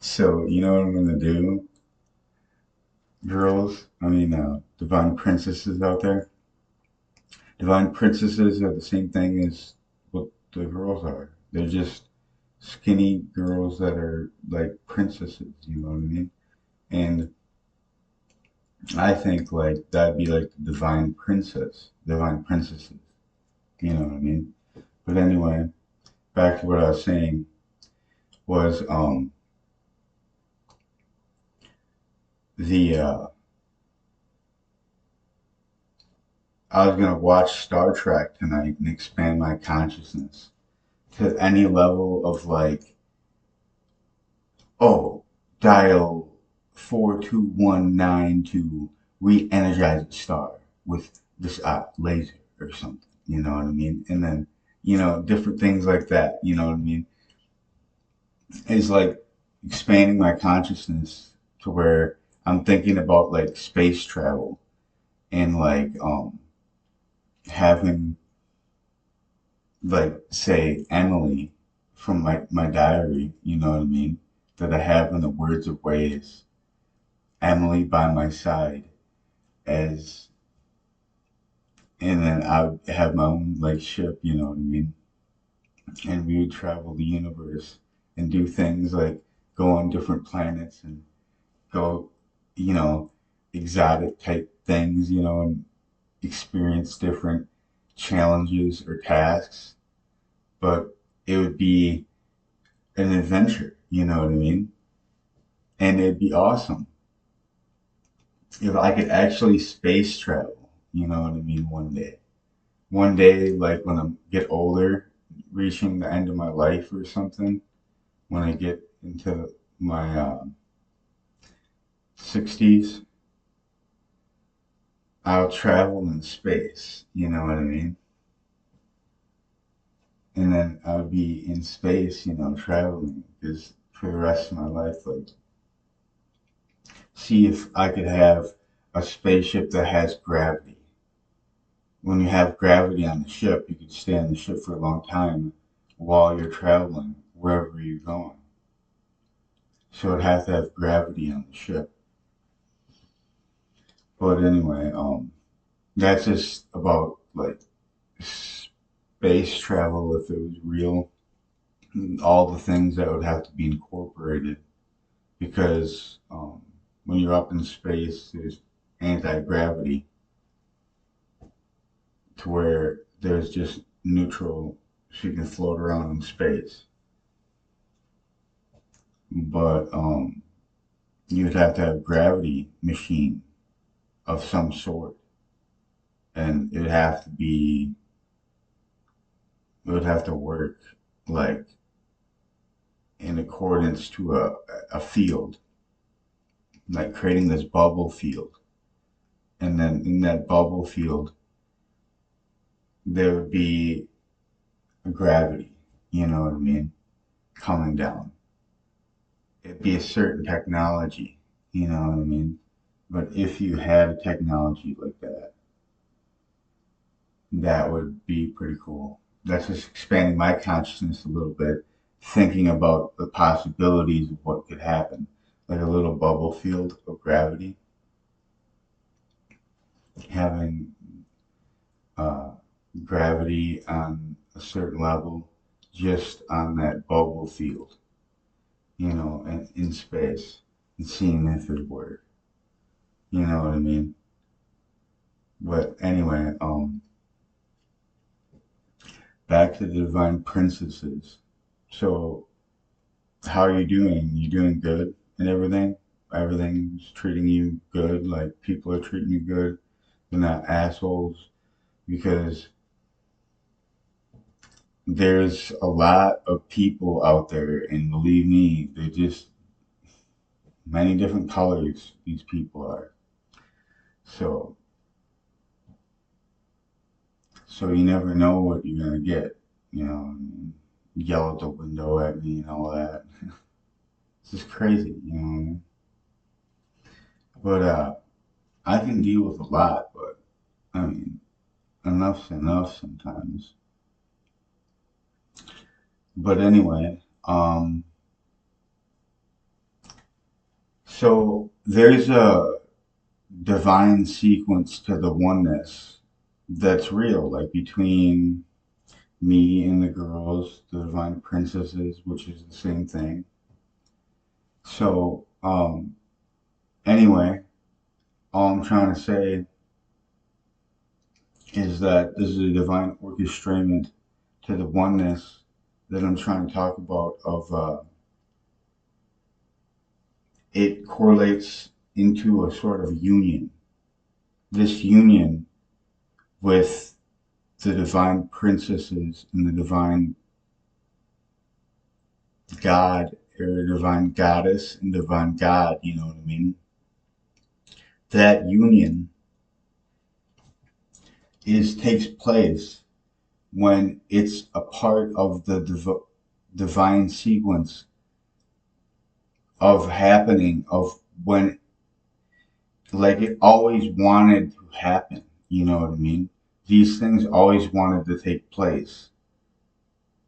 So, you know what I'm gonna do, girls? Divine princesses out there. Divine princesses are the same thing as what the girls are. They're just skinny girls that are like princesses, you know what I mean? And I think like that'd be like the divine princess, divine princesses, you know what I mean? But anyway, back to what I was saying was the I was gonna watch Star Trek tonight and expand my consciousness to any level of like, oh, dial 42192 to re-energize a star with this laser or something, you know what I mean? And then, different things like that, you know what I mean? Is like expanding my consciousness to where I'm thinking about like space travel and like having like say Emily from my diary, you know what I mean? That I have in the words of ways, Emily by my side as and then I would have my own like ship, you know what I mean? And we would travel the universe and do things like go on different planets and go, you know, exotic type things, and experience different challenges or tasks. But it would be an adventure, you know what I mean? And it'd be awesome if I could actually space travel, you know what I mean, one day. One day, like when I get older, reaching the end of my life or something, when I get into my 60s, I'll travel in space, you know what I mean? And then I'll be in space, traveling because for the rest of my life, like, see if I could have a spaceship that has gravity. When you have gravity on the ship, you can stay on the ship for a long time while you're traveling wherever you're going. So it'd have to have gravity on the ship. But anyway, that's just about like space travel if it was real, and all the things that would have to be incorporated because when you're up in space, there's anti-gravity to where there's just neutral, so you can float around in space. But you'd have to have gravity machine of some sort, and it would have to work like in accordance to a field, like creating this bubble field, and then in that bubble field there would be gravity, you know what I mean, coming down. It'd be a certain technology, you know what I mean. But if you had a technology like that, that would be pretty cool. That's just expanding my consciousness a little bit, thinking about the possibilities of what could happen, like a little bubble field of gravity, having uh, gravity on a certain level, just on that bubble field, and in space, and seeing if it worked. You know what I mean? But anyway, back to the divine princesses. So how are you doing? You doing good and everything? Everything's treating you good, like people are treating you good. They're not assholes because there's a lot of people out there, and believe me, they're just many different colors. These people are so you never know what you're gonna get. Yell at the window at me and all that. It's just crazy, you know. But I can deal with a lot, but I mean, enough's enough sometimes. But anyway, So there's a divine sequence to the oneness that's real, like between me and the girls, the divine princesses, which is the same thing. So, anyway, all I'm trying to say is that this is a divine orchestrament to the oneness that I'm trying to talk about. It correlates into a sort of union. This union with the divine princesses and the divine God or divine goddess and divine God, you know what I mean? That union is takes place when it's a part of the divine sequence of happening of when like it always wanted to happen, you know what I mean? These things always wanted to take place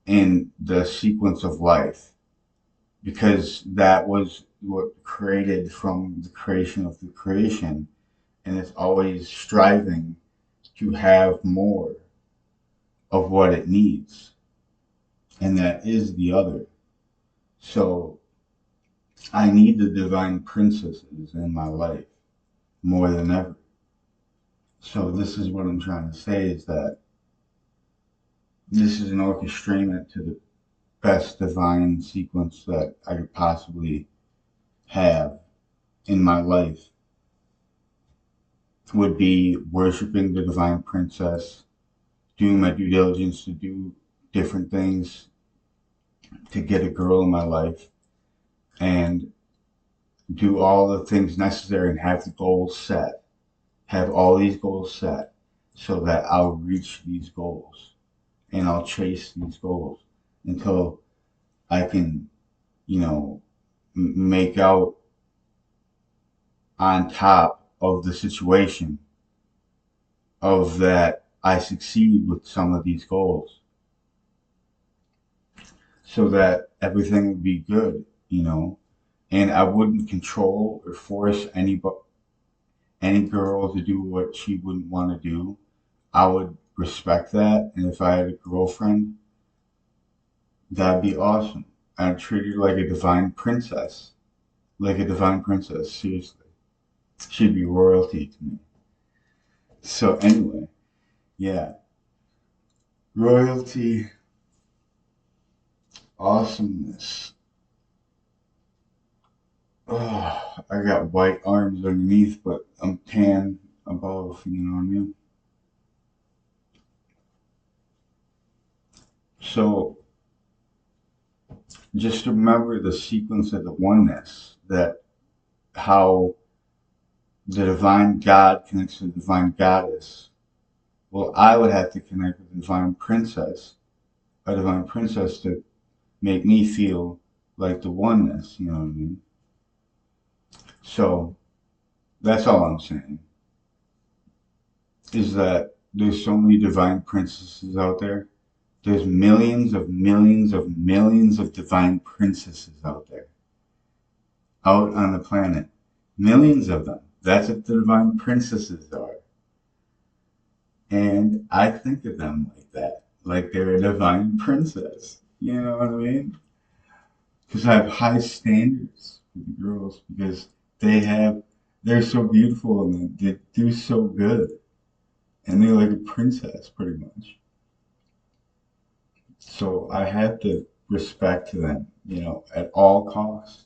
in the sequence of life because that was what created from the creation of the creation, and it's always striving to have more of what it needs, and that is the other. So I need the divine princesses in my life more than ever. So this is what I'm trying to say is that this is an orchestrament to the best divine sequence that I could possibly have in my life would be worshiping the divine princess, doing my due diligence to do different things to get a girl in my life, and do all the things necessary and have the goals set, have all these goals set so that I'll reach these goals and I'll chase these goals until I can, you know, make out on top of the situation of that I succeed with some of these goals so that everything would be good, you know, and I wouldn't control or force any girl to do what she wouldn't want to do. I would respect that, and if I had a girlfriend, that'd be awesome. I'd treat her like a divine princess. Seriously, she'd be royalty to me. So anyway, yeah, royalty, awesomeness. Oh, I got white arms underneath, but I'm tan above. You know what I mean? So just remember the sequence of the oneness that how the divine God connects to the divine goddess. Well, I would have to connect with the divine princess to make me feel like the oneness, you know what I mean? So that's all I'm saying is that there's so many divine princesses out there. There's millions of divine princesses out there, out on the planet. Millions of them. That's what the divine princesses are. And I think of them like that, like they're a divine princess. You know what I mean? Because I have high standards for the girls because they're so beautiful and they do so good. And they're like a princess, pretty much. So I have to respect them, you know, at all costs.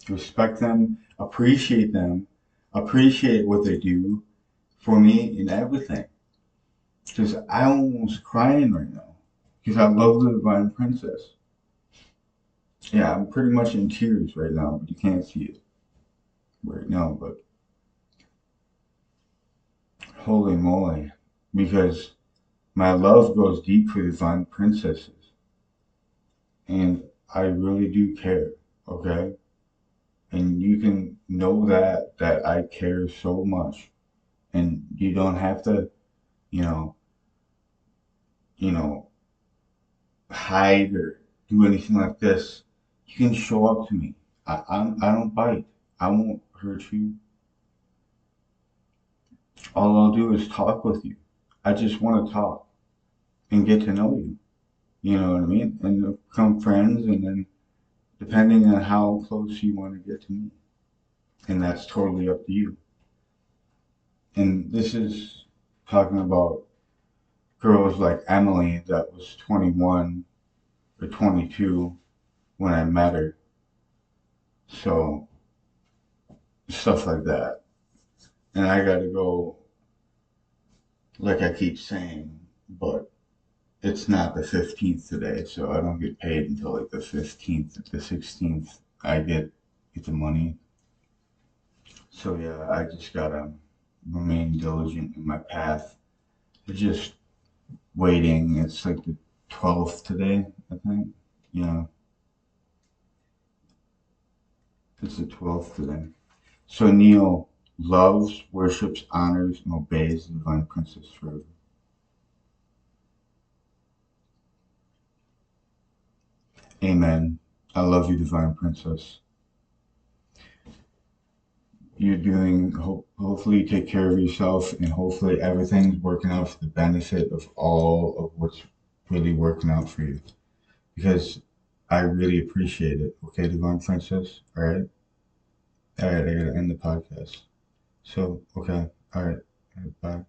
Respect them, appreciate what they do for me in everything. Because I'm almost crying right now. Because I love the Divine Princess. Yeah, I'm pretty much in tears right now, but you can't see it right now. But holy moly. Because my love goes deep for Divine Princesses. And I really do care, okay? And you can know that I care so much. And you don't have to, you know, you know, hide or do anything like this. You can show up to me. I don't bite. I won't hurt you. All I'll do is talk with you. I just want to talk and get to know you. You know what I mean? And become friends, and then depending on how close you want to get to me. And that's totally up to you. And this is talking about girls like Emily that was 21 or 22 when I met her. So, stuff like that. And I got to go, like I keep saying, but it's not the 15th today, so I don't get paid until like the 15th, the 16th. I get the money. So yeah, I just gotta remain diligent in my path. Just waiting. It's like the 12th today, I think. Yeah, it's the 12th today. So Neil loves, worships, honors, and obeys the divine princess forever. Amen. I love you, divine princess. You're doing, hopefully you take care of yourself, and hopefully everything's working out for the benefit of all of what's really working out for you. Because I really appreciate it. Okay, divine princess? All right? All right, I gotta end the podcast. So, okay. All right. All right, bye.